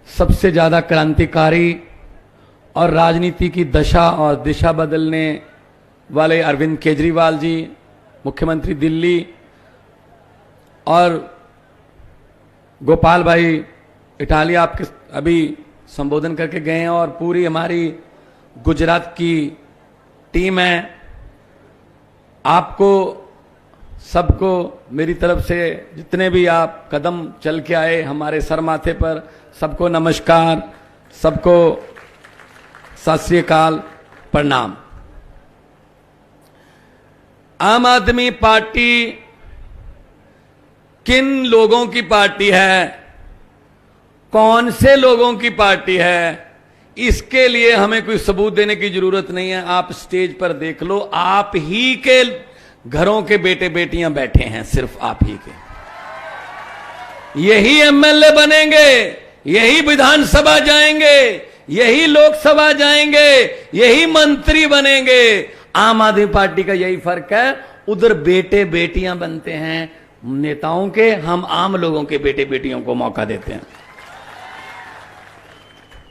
सबसे ज्यादा क्रांतिकारी और राजनीति की दशा और दिशा बदलने वाले अरविंद केजरीवाल जी, मुख्यमंत्री दिल्ली, और गोपाल भाई इटालिया आपके अभी संबोधन करके गए हैं, और पूरी हमारी गुजरात की टीम है। आपको सबको मेरी तरफ से, जितने भी आप कदम चल के आए हमारे सर माथे पर, सबको नमस्कार, सबको सत श्री अकाल, प्रणाम। आम आदमी पार्टी किन लोगों की पार्टी है, कौन से लोगों की पार्टी है, इसके लिए हमें कोई सबूत देने की जरूरत नहीं है। आप स्टेज पर देख लो, आप ही के घरों के बेटे बेटियां बैठे हैं, सिर्फ आप ही के। यही एमएलए बनेंगे, यही विधानसभा जाएंगे, यही लोकसभा जाएंगे, यही मंत्री बनेंगे। आम आदमी पार्टी का यही फर्क है, उधर बेटे बेटियां बनते हैं नेताओं के, हम आम लोगों के बेटे बेटियों को मौका देते हैं।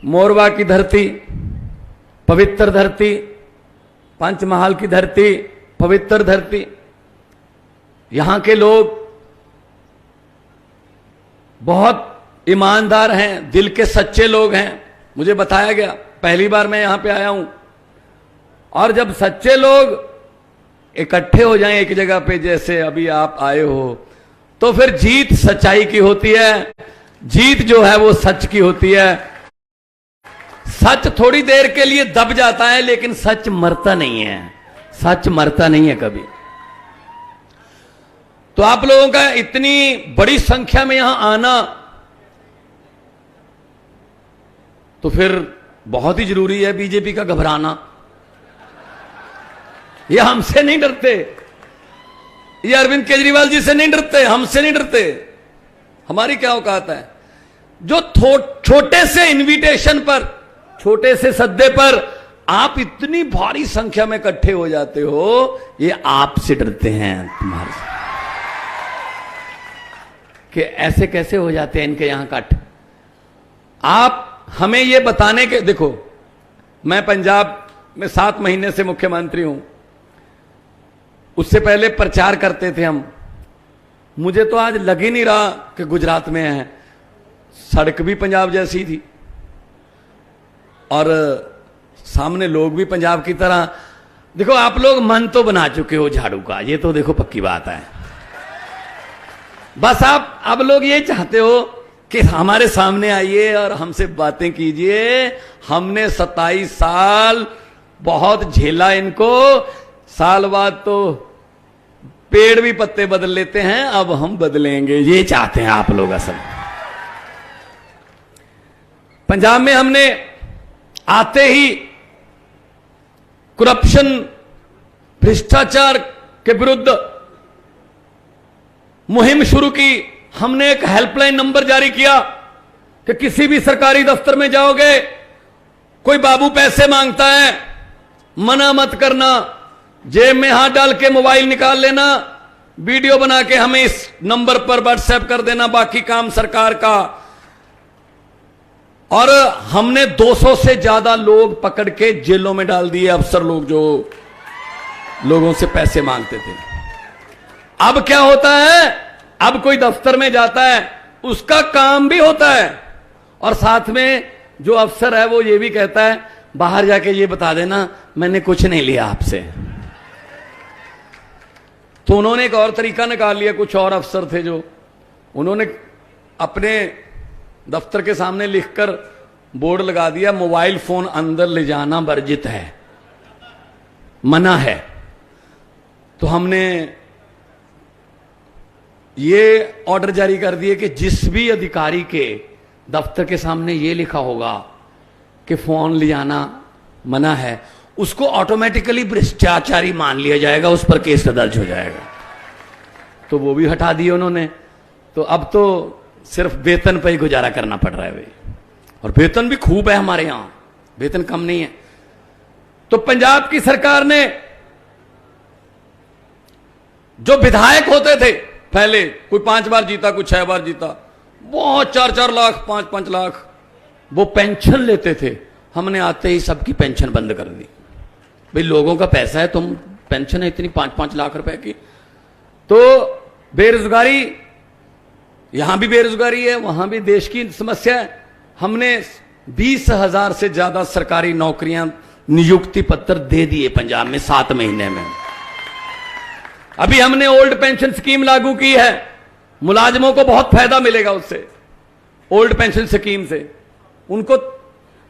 मोरवा की धरती पवित्र धरती, पंचमहाल की धरती पवित्र धरती, यहां के लोग बहुत ईमानदार हैं, दिल के सच्चे लोग हैं। मुझे बताया गया, पहली बार मैं यहां पे आया हूं, और जब सच्चे लोग इकट्ठे हो जाएं एक जगह पे, जैसे अभी आप आए हो, तो फिर जीत सच्चाई की होती है, जीत जो है वो सच की होती है। सच थोड़ी देर के लिए दब जाता है, लेकिन सच मरता नहीं है, सच मरता नहीं है कभी। तो आप लोगों का इतनी बड़ी संख्या में यहां आना तो फिर बहुत ही जरूरी है। बीजेपी का घबराना, ये हमसे नहीं डरते, ये अरविंद केजरीवाल जी से नहीं डरते, हमसे नहीं डरते। हमारी क्या औकात है? जो छोटे से इनविटेशन पर, छोटे से सद्दे पर आप इतनी भारी संख्या में इकट्ठे हो जाते हो, ये आपसे डरते हैं तुम्हारे से, कि ऐसे कैसे हो जाते हैं इनके यहां कट। आप हमें ये बताने के, देखो मैं पंजाब में 7 महीने से मुख्यमंत्री हूं, उससे पहले प्रचार करते थे हम। मुझे तो आज लग ही नहीं रहा कि गुजरात में है, सड़क भी पंजाब जैसी थी और सामने लोग भी पंजाब की तरह। देखो आप लोग मन तो बना चुके हो झाड़ू का, ये तो देखो पक्की बात है। बस आप अब लोग ये चाहते हो कि हमारे सामने आइए और हमसे बातें कीजिए। हमने 27 साल बहुत झेला इनको, साल बाद तो पेड़ भी पत्ते बदल लेते हैं, अब हम बदलेंगे, ये चाहते हैं आप लोग। असल पंजाब में हमने आते ही करप्शन, भ्रष्टाचार के विरुद्ध मुहिम शुरू की। हमने एक हेल्पलाइन नंबर जारी किया कि किसी भी सरकारी दफ्तर में जाओगे, कोई बाबू पैसे मांगता है, मना मत करना, जेब में हाथ डाल के मोबाइल निकाल लेना, वीडियो बना के हमें इस नंबर पर व्हाट्सएप कर देना, बाकी काम सरकार का। और हमने 200 से ज्यादा लोग पकड़ के जेलों में डाल दिए, अफसर लोग जो लोगों से पैसे मांगते थे। अब क्या होता है, अब कोई दफ्तर में जाता है, उसका काम भी होता है, और साथ में जो अफसर है वो ये भी कहता है, बाहर जाके ये बता देना मैंने कुछ नहीं लिया आपसे। तो उन्होंने एक और तरीका निकाल लिया। कुछ और अफसर थे जो, उन्होंने अपने दफ्तर के सामने लिखकर बोर्ड लगा दिया, मोबाइल फोन अंदर ले जाना वर्जित है, मना है। तो हमने ये ऑर्डर जारी कर दिए कि जिस भी अधिकारी के दफ्तर के सामने ये लिखा होगा कि फोन ले जाना मना है, उसको ऑटोमेटिकली भ्रष्टाचारी मान लिया जाएगा, उस पर केस दर्ज हो जाएगा। तो वो भी हटा दिए उन्होंने। तो अब तो सिर्फ वेतन पर ही गुजारा करना पड़ रहा है भाई, और वेतन भी खूब है हमारे यहां, वेतन कम नहीं है। तो पंजाब की सरकार ने, जो विधायक होते थे पहले, कोई 5 बार जीता, कोई 6 बार जीता, बहुत 4-4 लाख 5-5 लाख वो पेंशन लेते थे, हमने आते ही सबकी पेंशन बंद कर दी। भाई लोगों का पैसा है, तुम पेंशन है इतनी 5-5 लाख रुपए की। तो बेरोजगारी, यहां भी बेरोजगारी है, वहां भी देश की समस्या है। हमने 20,000 से ज्यादा सरकारी नौकरियां, नियुक्ति पत्र दे दिए पंजाब में 7 महीने में। अभी हमने ओल्ड पेंशन स्कीम लागू की है, मुलाजिमों को बहुत फायदा मिलेगा उससे, ओल्ड पेंशन स्कीम से। उनको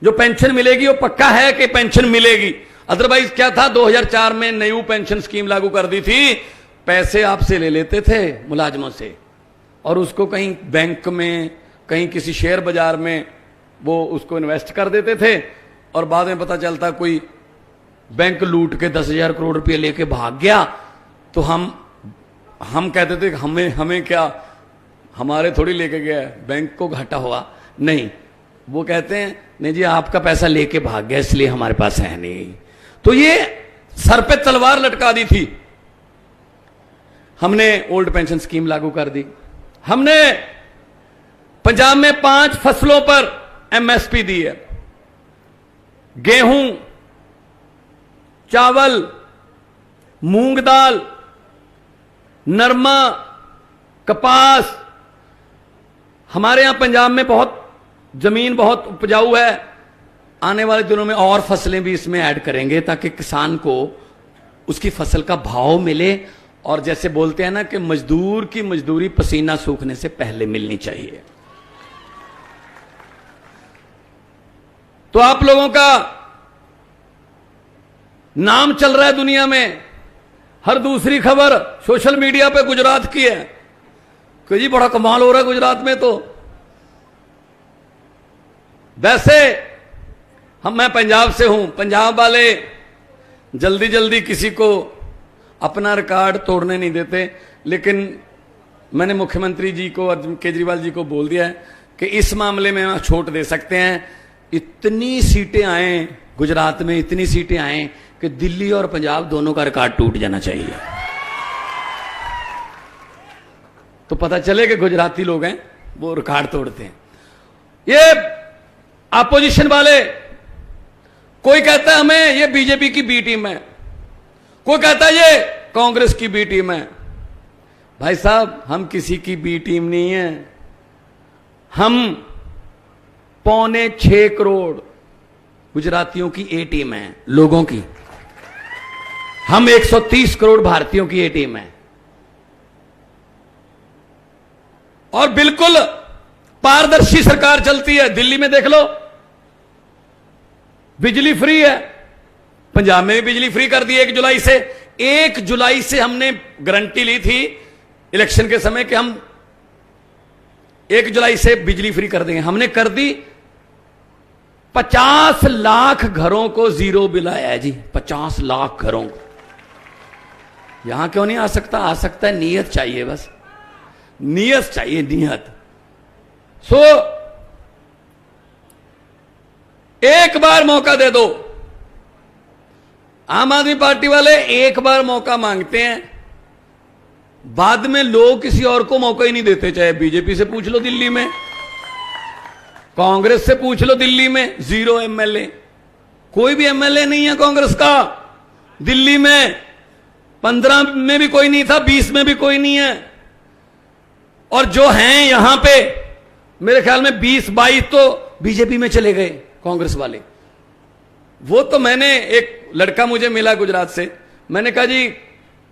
जो पेंशन मिलेगी वो पक्का है कि पेंशन मिलेगी। अदरवाइज क्या था, 2004 में न्यू पेंशन स्कीम लागू कर दी थी, पैसे आपसे ले लेते थे मुलाजिमों से और उसको कहीं बैंक में, कहीं किसी शेयर बाजार में वो उसको इन्वेस्ट कर देते थे और बाद में पता चलता कोई बैंक लूट के 10,000 करोड़ रुपए लेके भाग गया। तो हम कहते थे हमें क्या, हमारे थोड़ी लेके गया, बैंक को घाटा हुआ। नहीं, वो कहते हैं नहीं जी आपका पैसा लेके भाग गया इसलिए हमारे पास है नहीं। तो ये सर पे तलवार लटका दी थी। हमने ओल्ड पेंशन स्कीम लागू कर दी। हमने पंजाब में 5 फसलों पर एमएसपी दी है, गेहूं, चावल, मूंग दाल, नरमा, कपास। हमारे यहां पंजाब में बहुत जमीन बहुत उपजाऊ है, आने वाले दिनों में और फसलें भी इसमें ऐड करेंगे ताकि किसान को उसकी फसल का भाव मिले। और जैसे बोलते हैं ना कि मजदूर की मजदूरी पसीना सूखने से पहले मिलनी चाहिए। तो आप लोगों का नाम चल रहा है दुनिया में, हर दूसरी खबर सोशल मीडिया पे गुजरात की है कि जी बड़ा कमाल हो रहा है गुजरात में। तो वैसे मैं पंजाब से हूं, पंजाब वाले जल्दी जल्दी किसी को अपना रिकॉर्ड तोड़ने नहीं देते, लेकिन मैंने मुख्यमंत्री जी को और केजरीवाल जी को बोल दिया है कि इस मामले में हम छूट दे सकते हैं। इतनी सीटें आए गुजरात में, इतनी सीटें आए कि दिल्ली और पंजाब दोनों का रिकॉर्ड टूट जाना चाहिए। तो पता चले कि गुजराती लोग हैं वो रिकॉर्ड तोड़ते हैं। ये अपोजिशन वाले, कोई कहता है हमें ये बीजेपी की बी टीम है, कोई कहता है ये कांग्रेस की बी टीम है। भाई साहब हम किसी की बी टीम नहीं है, हम 6.25 करोड़ गुजरातियों की ए टीम है, लोगों की। हम 130 करोड़ भारतीयों की ए टीम है और बिल्कुल पारदर्शी सरकार चलती है। दिल्ली में देख लो, बिजली फ्री है, पंजाब में भी बिजली फ्री कर दी 1 जुलाई से। 1 जुलाई से हमने गारंटी ली थी इलेक्शन के समय कि हम 1 जुलाई से बिजली फ्री कर देंगे, हमने कर दी। 50 लाख घरों को जीरो बिल आया है जी, 50 लाख घरों को। यहां क्यों नहीं आ सकता? आ सकता है, नीयत चाहिए, बस नीयत चाहिए, नीयत। एक बार मौका दे दो। आम आदमी पार्टी वाले एक बार मौका मांगते हैं, बाद में लोग किसी और को मौका ही नहीं देते। चाहे बीजेपी से पूछ लो दिल्ली में, कांग्रेस से पूछ लो दिल्ली में, 0 एमएलए, कोई भी एमएलए नहीं है कांग्रेस का दिल्ली में। 15 में भी कोई नहीं था, 20 में भी कोई नहीं है, और जो हैं यहां पे मेरे ख्याल में 20-22 तो बीजेपी में चले गए कांग्रेस वाले। वो तो मैंने, एक लड़का मुझे मिला गुजरात से, मैंने कहा जी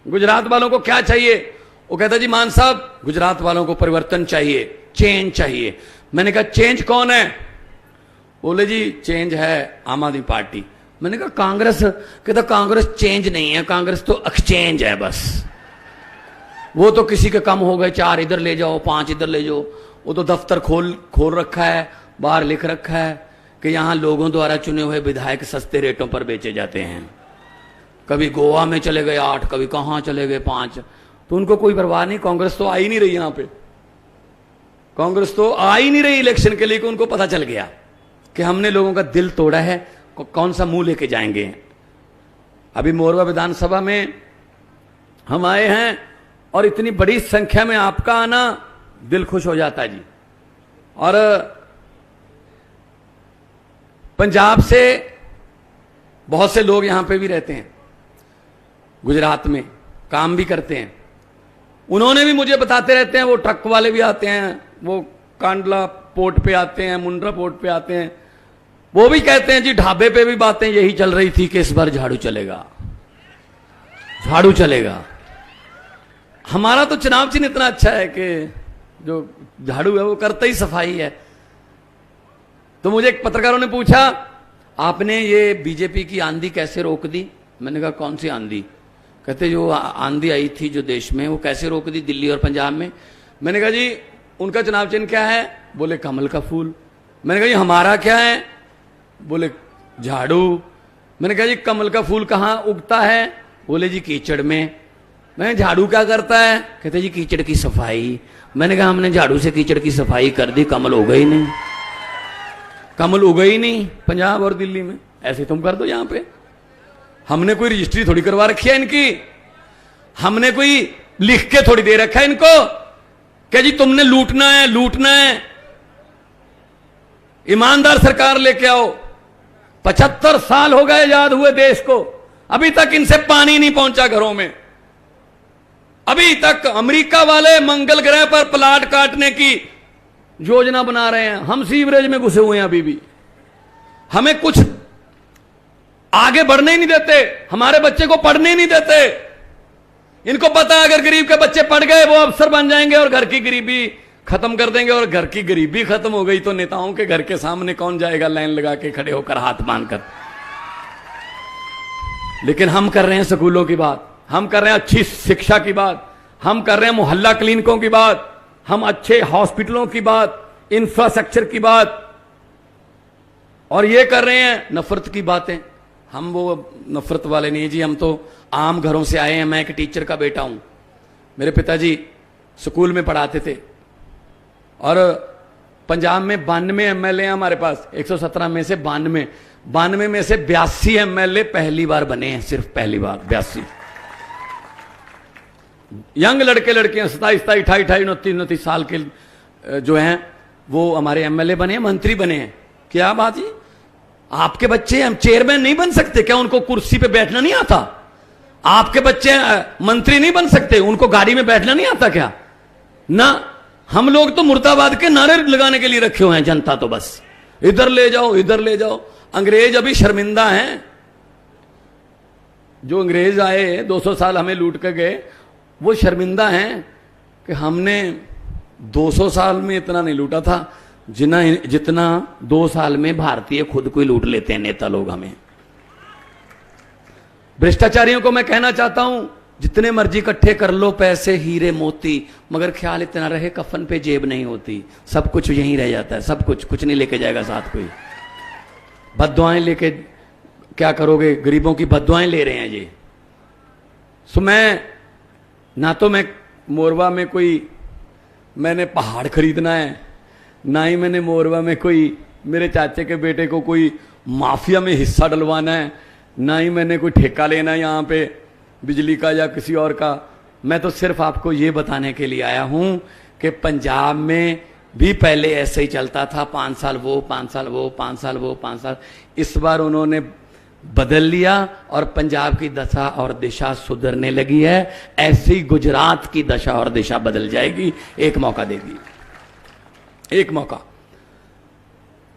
गुजरात वालों को क्या चाहिए? वो कहता जी मान साहब गुजरात वालों को परिवर्तन चाहिए, चेंज चाहिए। मैंने कहा चेंज कौन है? बोले जी चेंज है आम आदमी पार्टी। मैंने कहा कांग्रेस? कहता कांग्रेस चेंज नहीं है, कांग्रेस तो एक्सचेंज है बस। वो तो किसी के कम हो गए, 4 इधर ले जाओ, 5 इधर ले जाओ। वो तो दफ्तर खोल रखा है, बाहर लिख रखा है कि यहां लोगों द्वारा चुने हुए विधायक सस्ते रेटों पर बेचे जाते हैं। कभी गोवा में चले गए 8, कभी कहां चले गए 5। तो उनको कोई परवाह नहीं, कांग्रेस तो आ ही नहीं रही यहां पे, कांग्रेस तो आ ही नहीं रही इलेक्शन के लिए, कि उनको पता चल गया कि हमने लोगों का दिल तोड़ा है, कौन सा मुंह लेके जाएंगे। अभी मोरवा विधानसभा में हम आए हैं और इतनी बड़ी संख्या में आपका आना दिल खुश हो जाता है जी। और पंजाब से बहुत से लोग यहां पे भी रहते हैं, गुजरात में काम भी करते हैं। उन्होंने भी मुझे बताते रहते हैं, वो ट्रक वाले भी आते हैं, वो कांडला पोर्ट पे आते हैं, मुंड्रा पोर्ट पे आते हैं, वो भी कहते हैं जी ढाबे पे भी बातें यही चल रही थी कि इस बार झाड़ू चलेगा, झाड़ू चलेगा। हमारा तो चुनाव चिन्ह इतना अच्छा है कि जो झाड़ू है वो करता ही सफाई है। तो मुझे एक पत्रकारों ने पूछा, आपने ये बीजेपी की आंधी कैसे रोक दी? मैंने कहा कौन सी आंधी? कहते जो आंधी आई थी जो देश में, वो कैसे रोक दी दिल्ली और पंजाब में? मैंने कहा जी उनका चुनाव चिन्ह क्या है? बोले कमल का फूल। मैंने कहा जी हमारा क्या है? बोले झाड़ू। मैंने कहा जी कमल का फूल कहाँ उगता है? बोले जी कीचड़ में। मैं झाड़ू क्या करता है? कहते जी कीचड़ की सफाई। मैंने कहा हमने झाड़ू से कीचड़ की सफाई कर दी, कमल उगा ही नहीं, कमल उगा ही नहीं पंजाब और दिल्ली में। ऐसे तुम कर दो यहां पे। हमने कोई रजिस्ट्री थोड़ी करवा रखी है इनकी, हमने कोई लिख के थोड़ी दे रखा है इनको क्या जी तुमने लूटना है, लूटना है। ईमानदार सरकार लेके आओ। 75 साल हो गए आजाद हुए देश को, अभी तक इनसे पानी नहीं पहुंचा घरों में। अभी तक अमेरिका वाले मंगल ग्रह पर प्लाट काटने की योजना बना रहे हैं, हम सीवरेज में घुसे हुए हैं अभी भी। हमें कुछ आगे बढ़ने ही नहीं देते, हमारे बच्चे को पढ़ने ही नहीं देते। इनको पता है अगर गरीब के बच्चे पढ़ गए वो अफसर बन जाएंगे और घर की गरीबी खत्म कर देंगे, और घर की गरीबी खत्म हो गई तो नेताओं के घर के सामने कौन जाएगा लाइन लगा के खड़े होकर हाथ बांधकर। लेकिन हम कर रहे हैं स्कूलों की बात, हम कर रहे हैं अच्छी शिक्षा की बात, हम कर रहे हैं मोहल्ला क्लिनिकों की बात, हम अच्छे हॉस्पिटलों की बात, इंफ्रास्ट्रक्चर की बात, और ये कर रहे हैं नफरत की बातें। हम वो नफरत वाले नहीं जी, हम तो आम घरों से आए हैं। मैं एक टीचर का बेटा हूं, मेरे पिताजी स्कूल में पढ़ाते थे, और पंजाब में 92 एमएलए हैं हमारे पास। 117 में से 92 में से 82 एमएलए पहली बार बने हैं, सिर्फ पहली बार 82। यंग लड़के लड़कियां 27, 28, 29 साल के जो हैं वो हमारे एमएलए बने हैं, मंत्री बने हैं। क्या बात जी, आपके बच्चे हम चेयरमैन नहीं बन सकते क्या? उनको कुर्सी पे बैठना नहीं आता? आपके बच्चे मंत्री नहीं बन सकते, उनको गाड़ी में बैठना नहीं आता क्या? ना, हम लोग तो मुर्दाबाद के नारे लगाने के लिए रखे हुए हैं। जनता तो बस इधर ले जाओ, इधर ले जाओ। अंग्रेज अभी शर्मिंदा हैं, जो अंग्रेज आए 200 साल हमें लूट कर गए, वो शर्मिंदा हैं कि हमने 200 साल में इतना नहीं लूटा था जितना 2 साल में भारतीय खुद को ही लूट लेते हैं नेता लोग हमें। भ्रष्टाचारियों को मैं कहना चाहता हूं, जितने मर्जी इकट्ठे कर लो पैसे हीरे मोती, मगर ख्याल इतना रहे कफन पे जेब नहीं होती, सब कुछ यहीं रह जाता है, सब कुछ नहीं लेके जाएगा साथ कोई। बद्दुआएं लेके क्या करोगे? गरीबों की बद्दुआएं ले रहे हैं जी। सो मैं ना तो मैं मोरवा में कोई मैंने पहाड़ खरीदना है, ना ही मैंने मोरवा में कोई मेरे चाचे के बेटे को कोई माफिया में हिस्सा डलवाना है, ना ही मैंने कोई ठेका लेना है यहाँ पे बिजली का या किसी और का। मैं तो सिर्फ आपको ये बताने के लिए आया हूं कि पंजाब में भी पहले ऐसे ही चलता था, 5 साल वो, 5 साल वो, 5 साल वो, 5 साल। इस बार उन्होंने बदल लिया और पंजाब की दशा और दिशा सुधरने लगी है। ऐसी गुजरात की दशा और दिशा बदल जाएगी, एक मौका देगी, एक मौका।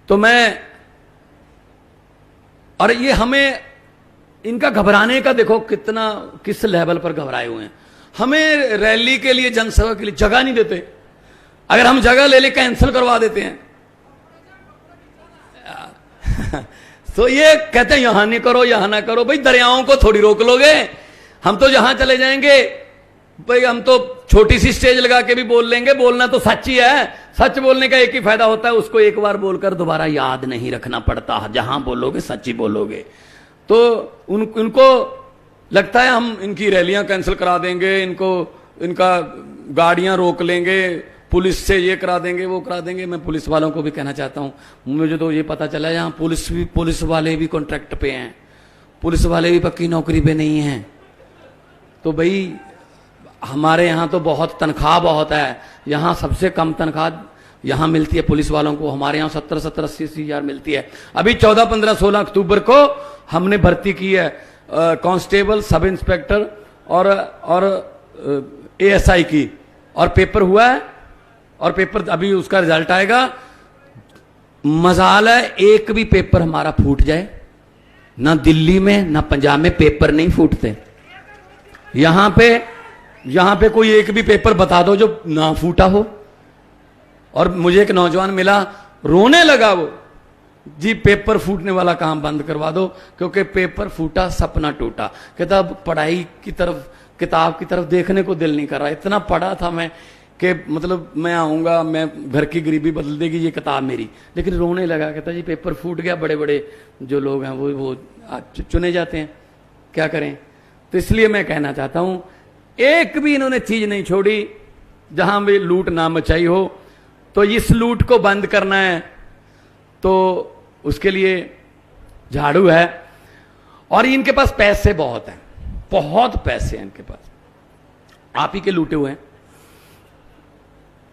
तो मैं, और ये हमें इनका घबराने का देखो कितना, किस लेवल पर घबराए हुए हैं। हमें रैली के लिए, जनसभा के लिए जगह नहीं देते। अगर हम जगह ले कैंसिल करवा देते हैं तो ये कहते हैं यहां नहीं करो, यहां ना करो। भाई दरियाओं को थोड़ी रोक लोगे, हम तो जहां चले जाएंगे भाई, हम तो छोटी सी स्टेज लगा के भी बोल लेंगे। बोलना तो सच ही है, सच बोलने का एक ही फायदा होता है, उसको एक बार बोलकर दोबारा याद नहीं रखना पड़ता। जहां बोलोगे सच ही बोलोगे। तो उनको लगता है हम इनकी रैलियां कैंसिल करा देंगे, इनका गाड़ियां रोक लेंगे, पुलिस से ये करा देंगे, वो करा देंगे। मैं पुलिस वालों को भी कहना चाहता हूं, मुझे तो ये पता चला है यहाँ पुलिस वाले भी कॉन्ट्रैक्ट पे हैं, पुलिस वाले भी पक्की नौकरी पे नहीं हैं। तो भाई हमारे यहाँ तो बहुत तनख्वाह बहुत है, यहाँ सबसे कम तनख्वाह यहां मिलती है पुलिस वालों को, हमारे यहां 70-70, 80-80 हजार मिलती है। अभी 14, 15, 16 अक्टूबर को हमने भर्ती की है कांस्टेबल, सब इंस्पेक्टर और एएसआई की, और पेपर हुआ है, और पेपर अभी उसका रिजल्ट आएगा। मजाल है एक भी पेपर हमारा फूट जाए, ना दिल्ली में ना पंजाब में पेपर नहीं फूटते। यहां पे कोई एक भी पेपर बता दो जो ना फूटा हो। और मुझे एक नौजवान मिला, रोने लगा वो, जी पेपर फूटने वाला काम बंद करवा दो क्योंकि पेपर फूटा सपना टूटा। कहता अब पढ़ाई की तरफ, किताब की तरफ देखने को दिल नहीं कर रहा। इतना पढ़ा था मैं कि मतलब मैं आऊंगा, मैं घर की गरीबी बदल देगी ये किताब मेरी, लेकिन रोने लगा। कहता जी पेपर फूट गया, बड़े बड़े जो लोग हैं वो चुने जाते हैं, क्या करें। तो इसलिए मैं कहना चाहता हूं, एक भी इन्होंने चीज नहीं छोड़ी जहां भी लूट ना मचाई हो। तो इस लूट को बंद करना है तो उसके लिए झाड़ू है, और इनके पास पैसे बहुत हैं, बहुत पैसे हैं इनके पास, आप ही के लूटे हुए हैं।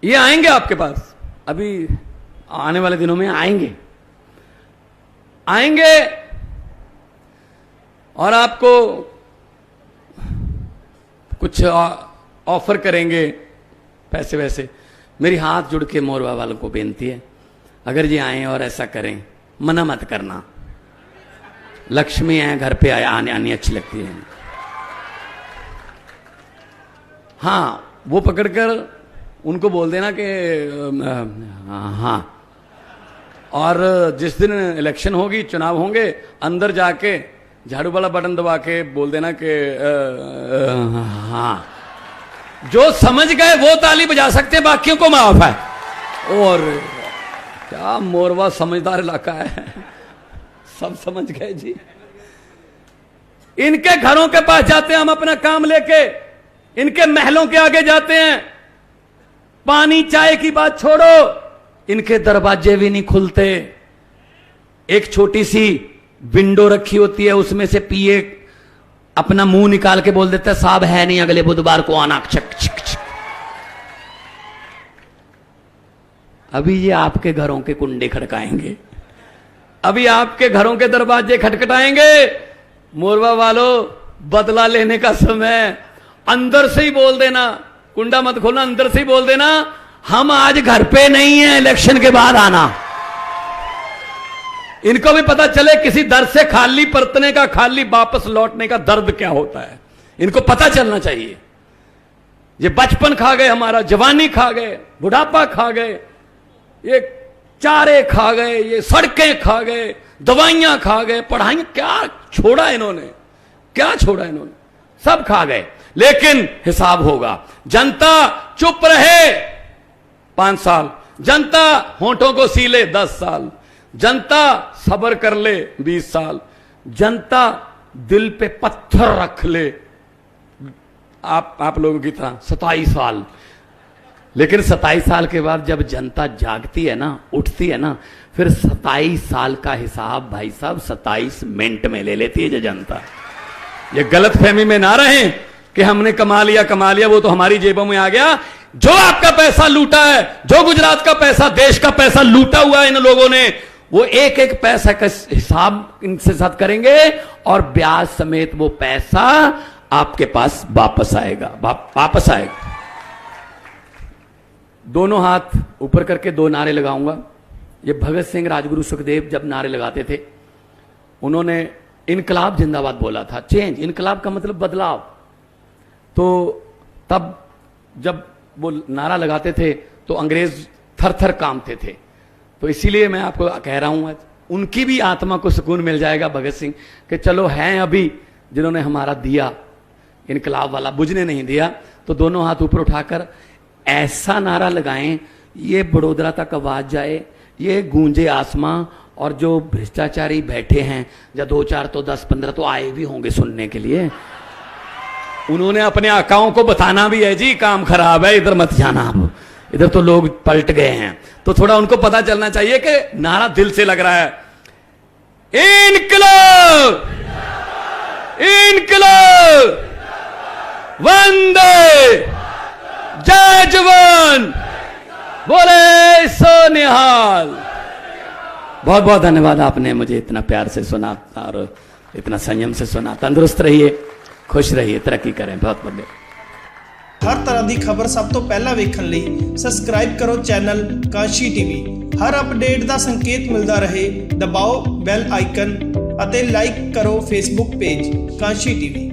ये आएंगे आपके पास, अभी आने वाले दिनों में आएंगे और आपको कुछ ऑफर करेंगे पैसे वैसे। मेरी हाथ जुड़ के मोरवा वालों को बेनती है, अगर ये आए और ऐसा करें, मना मत करना। लक्ष्मी है घर पे आनी अच्छी लगती है। हाँ, वो पकड़कर उनको बोल देना कि हाँ, और जिस दिन इलेक्शन होगी, चुनाव होंगे, अंदर जाके झाड़ू वाला बटन दबा के बोल देना कि हाँ। जो समझ गए वो ताली बजा सकते हैं, बाकियों को माफ है। और क्या मोरवा समझदार इलाका है, सब समझ गए जी। इनके घरों के पास जाते हैं हम अपना काम लेके, इनके महलों के आगे जाते हैं, पानी चाय की बात छोड़ो, इनके दरवाजे भी नहीं खुलते। एक छोटी सी विंडो रखी होती है, उसमें से पिए अपना मुंह निकाल के बोल देता है साहब है नहीं, अगले बुधवार को आना। चक चक चक। अभी ये आपके घरों के कुंडे खड़काएंगे, अभी आपके घरों के दरवाजे खटखटाएंगे। मोरवा वालों, बदला लेने का समय। अंदर से ही बोल देना, कुंडा मत खोलना, अंदर से ही बोल देना हम आज घर पे नहीं है, इलेक्शन के बाद आना। इनको भी पता चले किसी दर से खाली परतने का, खाली वापस लौटने का दर्द क्या होता है, इनको पता चलना चाहिए। ये बचपन खा गए हमारा, जवानी खा गए, बुढ़ापा खा गए, ये चारे खा गए, ये सड़कें खा गए, दवाइयां खा गए, पढ़ाई, क्या छोड़ा इन्होंने, क्या छोड़ा इन्होंने, सब खा गए। लेकिन हिसाब होगा। जनता चुप रहे 5 साल, जनता होंठों को सीले 10 साल, जनता सब्र कर ले 20 साल, जनता दिल पे पत्थर रख ले आप लोगों की तरह 27 साल। लेकिन 27 साल के बाद जब जनता जागती है ना, उठती है ना, फिर 27 साल का हिसाब भाई साहब 27 मिनट में ले लेती है जो जनता। ये गलत फहमी में ना रहें कि हमने कमा लिया, वो तो हमारी जेबों में आ गया। जो आपका पैसा लूटा है, जो गुजरात का पैसा, देश का पैसा लूटा हुआ है इन लोगों ने, वो एक एक पैसा का हिसाब इनसे साथ करेंगे और ब्याज समेत वो पैसा आपके पास वापस आएगा, वापस आएगा। दोनों हाथ ऊपर करके 2 नारे लगाऊंगा। ये भगत सिंह, राजगुरु, सुखदेव जब नारे लगाते थे, उन्होंने इनकलाब जिंदाबाद बोला था, चेंज, इनकलाब का मतलब बदलाव। तो तब जब वो नारा लगाते थे तो अंग्रेज थर थर कांपते थे। तो इसीलिए मैं आपको कह रहा हूं आज उनकी भी आत्मा को सुकून मिल जाएगा, भगत सिंह, कि चलो हैं अभी जिन्होंने हमारा दिया इनकलाब वाला, बुझने नहीं दिया। तो दोनों हाथ ऊपर उठाकर ऐसा नारा लगाएं, ये बड़ोदरा तक आवाज जाए, ये गूंजे आसमां, और जो भ्रष्टाचारी बैठे हैं, या 2 4 तो 10 15 तो आए भी होंगे सुनने के लिए, उन्होंने अपने आकाओं को बताना भी है जी काम खराब है, इधर मत जाना, अब इधर तो लोग पलट गए हैं। तो थोड़ा उनको पता चलना चाहिए कि नारा दिल से लग रहा है। इनकलाब, इनकलाब, वंदे, जय जवान, बोले सो निहाल। बहुत बहुत धन्यवाद, आपने मुझे इतना प्यार से सुना और इतना संयम से सुना। तंदुरुस्त रहिए, खुश रहिए, तरक्की करें। बहुत बहुत हर तरह की खबर सब तो पहला वेखण लई सबसक्राइब करो चैनल काशी टीवी। हर अपडेट का संकेत मिलता रहे, दबाओ बैल आइकन अते लाइक करो फेसबुक पेज काशी टीवी।